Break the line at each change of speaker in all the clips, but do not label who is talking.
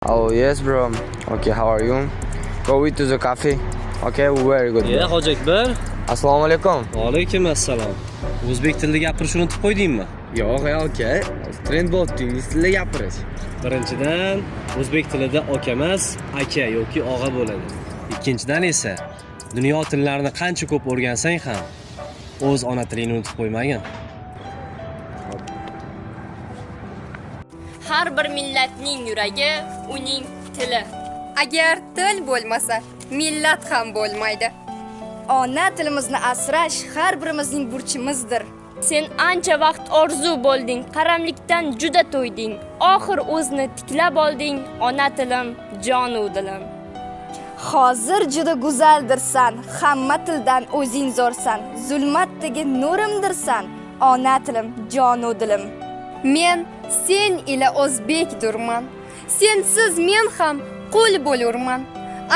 Oh yes bro. Okay, how are you? Go with to the cafe. Okay, very good.
Ya Hoji Akbar.
Assalomu alaykum.
Va alaykum assalom. O'zbek tilida gapirishni unutib qo'ydingmi?
Yo'q, aka. Trend bo'ldi, ingliz tilida gapirish.
Birinchidan, o'zbek tilida aka emas, aka yoki og'a bo'ladi. Ikkinchidan esa, dunyo tillarini qancha ko'p o'rgansang ham o'z ona tilingni unutib qo'ymagin.
Har bir millatning yuragi uning tili.
Agar til bo'lmasa, millat ham bo'lmaydi. Ona tilimizni asrash har birimizning burchimizdir.
Sen ancha vaqt orzu bo'lding, qaramlikdan juda to'yding. Oxir o'zni tiklab olding, ona tilim, jonu dilim.
Hozir juda go'zaldirsan, hamma tildan o'zing zo'rsan. Zulmatdagi nurimdirsan, ona tilim, jonu dilim. Men sen ila o'zbekdirman. Sensiz men ham qul bo'lurman.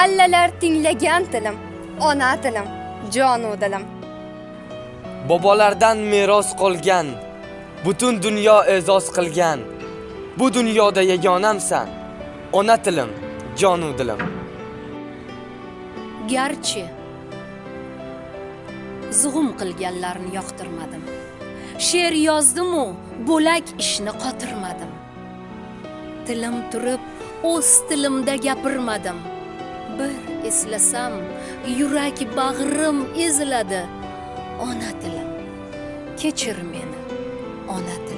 Allalar tinglagan tilim, ona tilim, jonu dilim.
Bobolardan meros qolgan, butun dunyo e'zoz qilgan. Bu dunyoda yagonamsan, ona tilim, jonu dilim.
Garchi zug'um qilganlarni yoqtirmadim. She'r yozdim-u, bo'lak ishni qotirmadim. Tilim turib, o'z tilimda gapirmadim. Bir eslasam, yurak bag'rim eziladi. Ona tilim, kechir meni, ona tilim.